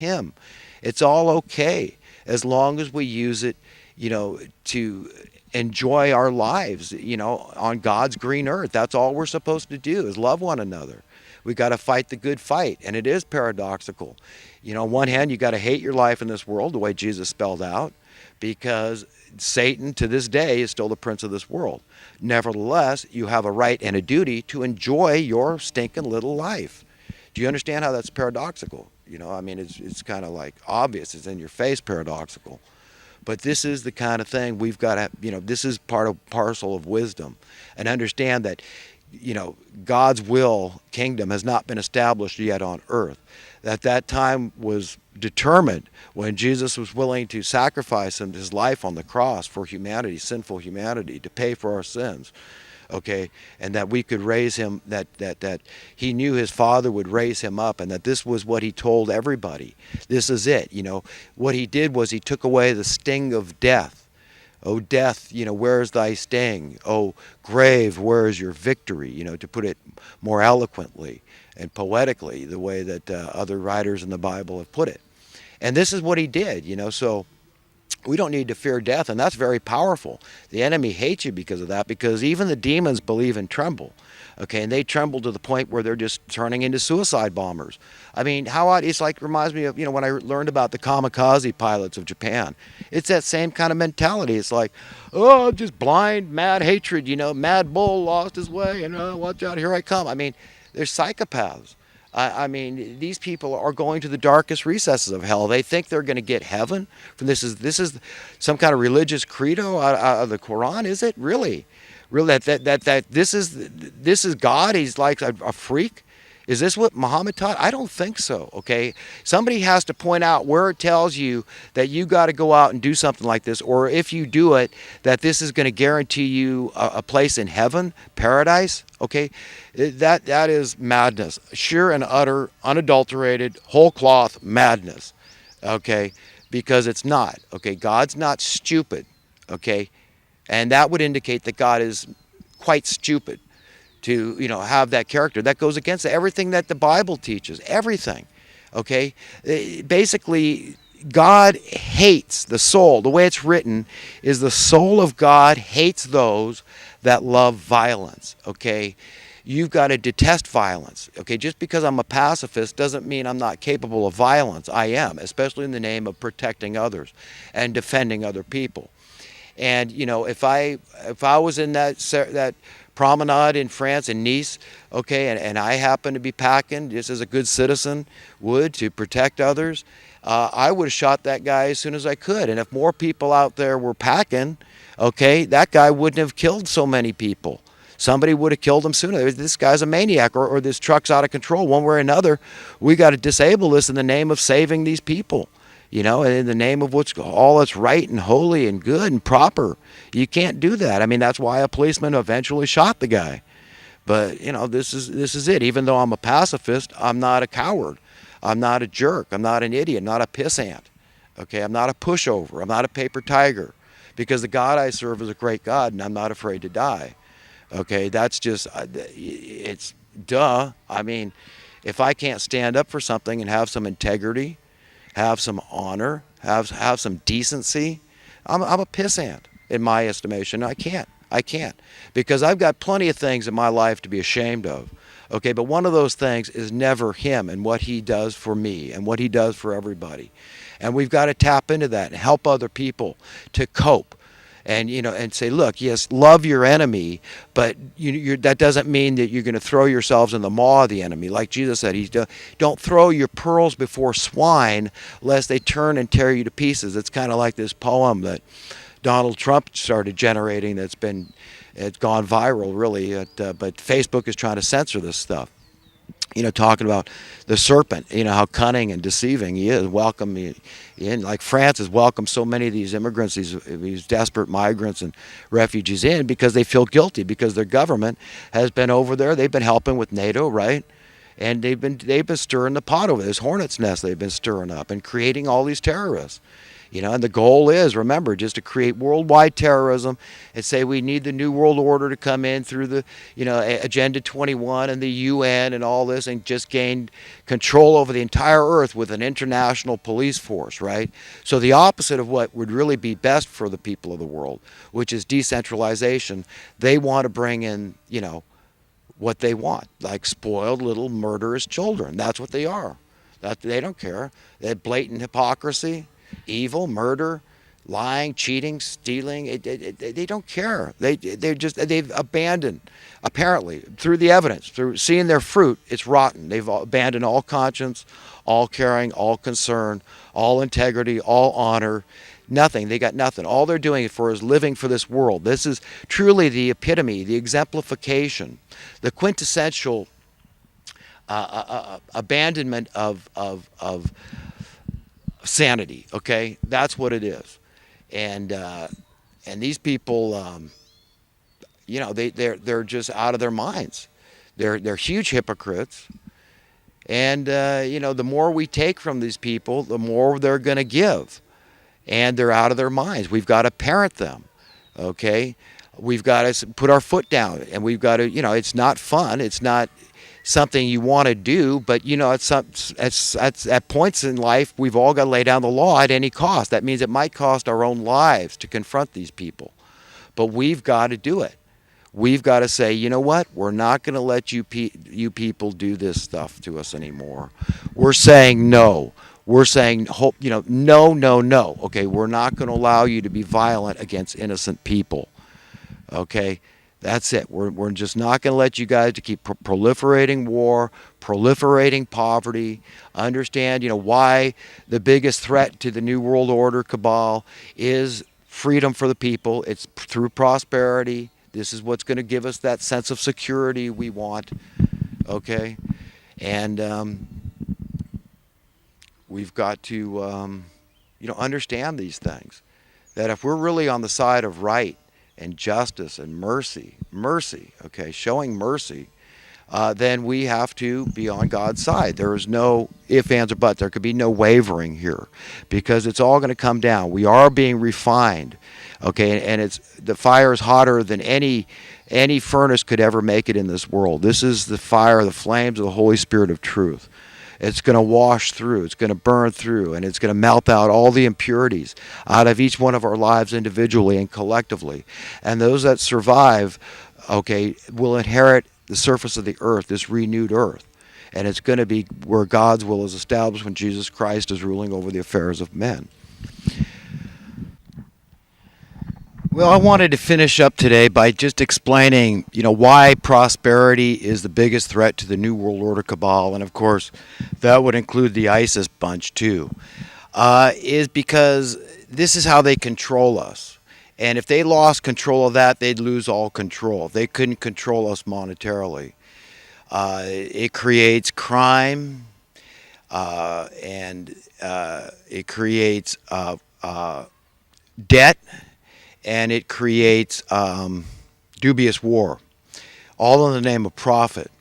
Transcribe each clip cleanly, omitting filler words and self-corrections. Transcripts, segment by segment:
him. It's all okay as long as we use it, to enjoy our lives, on God's green earth. That's all we're supposed to do is love one another. We got to fight the good fight, and it is paradoxical. On one hand, you got to hate your life in this world the way Jesus spelled out, because Satan to this day is still the prince of this world. Nevertheless, you have a right and a duty to enjoy your stinking little life. Do you understand how that's paradoxical? I mean, it's kind of like obvious. It's in your face paradoxical. But this is the kind of thing we've got to, this is part of parcel of wisdom. And understand that, God's kingdom has not been established yet on earth. That time was determined when Jesus was willing to sacrifice his life on the cross for humanity, sinful humanity, to pay for our sins. Okay, and that we could raise him, that he knew his Father would raise him up, and that this was what he told everybody. This is it. What he did was he took away the sting of death. Oh, death, where is thy sting? Oh, grave, where is your victory? To put it more eloquently and poetically, the way that other writers in the Bible have put it. And this is what he did, so we don't need to fear death, and that's very powerful. The enemy hates you because of that, because even the demons believe and tremble. Okay, and they tremble to the point where they're just turning into suicide bombers. I mean, how odd. It's like, reminds me of, when I learned about the kamikaze pilots of Japan. It's that same kind of mentality. It's like, oh, just blind, mad hatred, mad bull lost his way, and watch out, here I come. I mean, they're psychopaths. I mean, these people are going to the darkest recesses of hell. They think they're going to get heaven from this. Is some kind of religious credo out of the Quran? Is it really? Really, that this is God? He's like a freak? Is this what Muhammad taught? I don't think so. Okay, somebody has to point out where it tells you that you got to go out and do something like this, or if you do it, that this is going to guarantee you a place in heaven, paradise. Okay, that is madness, sheer and utter, unadulterated, whole cloth madness. Okay, because it's not. Okay, God's not stupid. Okay, and that would indicate that God is quite stupid to have that character. That goes against everything that the Bible teaches. Everything. Okay, basically, God hates the soul. The way it's written is the soul of God hates those that love violence. Okay, you've got to detest violence. Okay, just because I'm a pacifist doesn't mean I'm not capable of violence. I am, especially in the name of protecting others and defending other people. And if I was in that promenade in France, in Nice, okay, and I happen to be packing just as a good citizen would to protect others, I would have shot that guy as soon as I could. And if more people out there were packing, okay, that guy wouldn't have killed so many people. Somebody would have killed him sooner. This guy's a maniac, or this truck's out of control. One way or another, we got to disable this in the name of saving these people. And in the name of what's all that's right and holy and good and proper. You can't do that. I mean, that's why a policeman eventually shot the guy. But, this is it. Even though I'm a pacifist, I'm not a coward. I'm not a jerk. I'm not an idiot. I'm not a pissant. Okay, I'm not a pushover. I'm not a paper tiger. Because the God I serve is a great God, and I'm not afraid to die. Okay, that's just, it's duh. I mean, if I can't stand up for something and have some integrity, have some honor, have some decency, I'm a pissant in my estimation. I can't, because I've got plenty of things in my life to be ashamed of. Okay, but one of those things is never him and what he does for me and what he does for everybody. And we've got to tap into that and help other people to cope. And and say, look, yes, love your enemy, but that doesn't mean that you're going to throw yourselves in the maw of the enemy. Like Jesus said, don't throw your pearls before swine, lest they turn and tear you to pieces. It's kind of like this poem that Donald Trump started generating. It's gone viral, really. But Facebook is trying to censor this stuff. Talking about the serpent, how cunning and deceiving he is. Welcome in, like France has welcomed so many of these immigrants, these desperate migrants and refugees in because they feel guilty because their government has been over there. They've been helping with NATO, right? And they've been stirring the pot over this hornet's nest. They've been stirring up and creating all these terrorists. And the goal is, remember, just to create worldwide terrorism and say we need the New World Order to come in through the, Agenda 21 and the UN and all this and just gain control over the entire earth with an international police force, right? So the opposite of what would really be best for the people of the world, which is decentralization. They want to bring in, what they want, like spoiled little murderous children. That's what they are. They don't care. They have blatant hypocrisy, evil, murder, lying, cheating, stealing. They don't care. They've abandoned, apparently, through the evidence, through seeing their fruit. It's rotten. They've abandoned all conscience, all caring, all concern, all integrity, all honor. Nothing. They got nothing. All they're doing is living for this world. This is truly the epitome, the exemplification, the quintessential abandonment of sanity. Okay, that's what it is, and these people, they're just out of their minds. They're huge hypocrites, and the more we take from these people, the more they're going to give, and they're out of their minds. We've got to parent them. Okay, we've got to put our foot down, and we've got to, it's not fun. It's not something you want to do, but at points in life, we've all got to lay down the law at any cost. That means it might cost our own lives to confront these people, but we've got to do it. We've got to say, you know what? We're not going to let you people do this stuff to us anymore. We're saying no. We're saying, no, no, no. Okay, we're not going to allow you to be violent against innocent people. Okay. That's it. We're just not going to let you guys to keep proliferating war, proliferating poverty. Understand, why the biggest threat to the New World Order cabal is freedom for the people. It's through prosperity. This is what's going to give us that sense of security we want. Okay, and we've got to, understand these things. That if we're really on the side of right and justice and mercy, okay, showing mercy, then we have to be on God's side. There is no ifs, ands, or buts. There could be no wavering here, because it's all going to come down. We are being refined, okay, and the fire is hotter than any furnace could ever make it in this world. This is the fire, the flames of the Holy Spirit of truth. It's going to wash through, it's going to burn through, and it's going to melt out all the impurities out of each one of our lives individually and collectively. And those that survive, okay, will inherit the surface of the earth, this renewed earth. And it's going to be where God's will is established when Jesus Christ is ruling over the affairs of men. Well, I wanted to finish up today by just explaining, why prosperity is the biggest threat to the New World Order cabal, and of course, that would include the ISIS bunch too, is because this is how they control us. And if they lost control of that, they'd lose all control. They couldn't control us monetarily. It creates crime, and it creates debt, and it creates dubious war, all in the name of profit.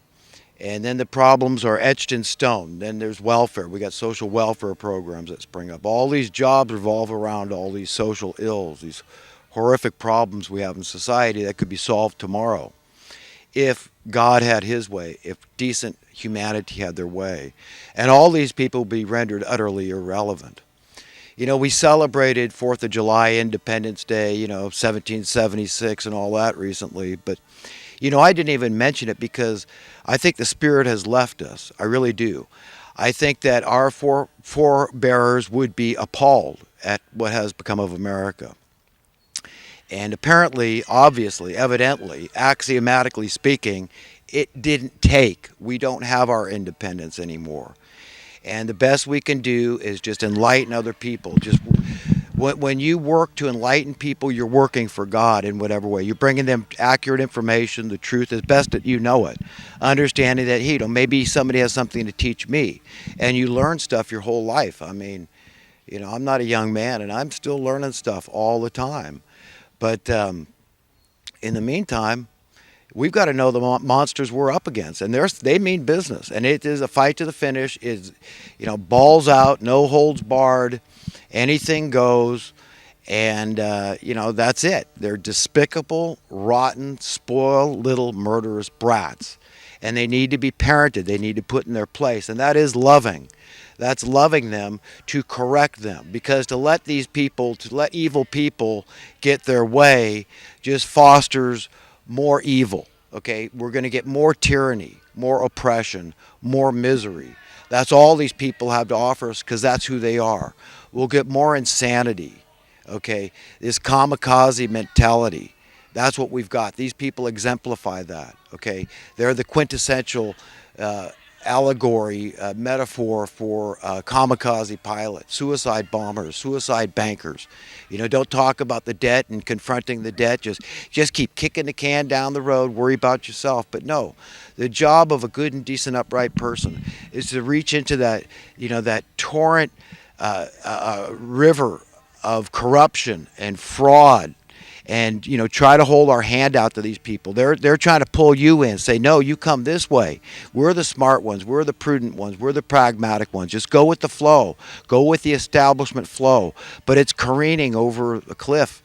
And then the problems are etched in stone. Then there's welfare. We got social welfare programs that spring up. All these jobs revolve around all these social ills, these horrific problems we have in society that could be solved tomorrow if God had his way, if decent humanity had their way. And all these people would be rendered utterly irrelevant. We celebrated 4th of July, Independence Day, 1776 and all that recently. But, I didn't even mention it because I think the spirit has left us. I really do. I think that our forebearers would be appalled at what has become of America. And apparently, obviously, evidently, axiomatically speaking, it didn't take. We don't have our independence anymore. And the best we can do is just enlighten other people. Just when you work to enlighten people, you're working for God in whatever way. You're bringing them accurate information, the truth, as best that you know it. Understanding that, maybe somebody has something to teach me. And you learn stuff your whole life. I mean, I'm not a young man, and I'm still learning stuff all the time. But in the meantime, we've got to know the monsters we're up against, and they mean business, and it is a fight to the finish. Is balls out, no holds barred, Anything goes, and that's it. They're despicable, rotten, spoiled little murderous brats, and they need to be parented. They need to put in their place, and that is loving. That's loving them to correct them, because to let evil people get their way just fosters more evil. Okay, we're going to get more tyranny, more oppression, more misery. That's all these people have to offer us, because that's who they are. We'll get more insanity. Okay, this kamikaze mentality. That's what we've got. These people exemplify that. Okay, they're the quintessential uh, allegory, metaphor for kamikaze pilots, suicide bombers, suicide bankers. Don't talk about the debt and confronting the debt. Just keep kicking the can down the road. Worry about yourself. But no, the job of a good and decent, upright person is to reach into that torrent river of corruption and fraud, and try to hold our hand out to these people. They're trying to pull you in, say, no, you come this way. We're the smart ones, we're the prudent ones, we're the pragmatic ones. Just go with the flow, go with the establishment flow. But it's careening over a cliff.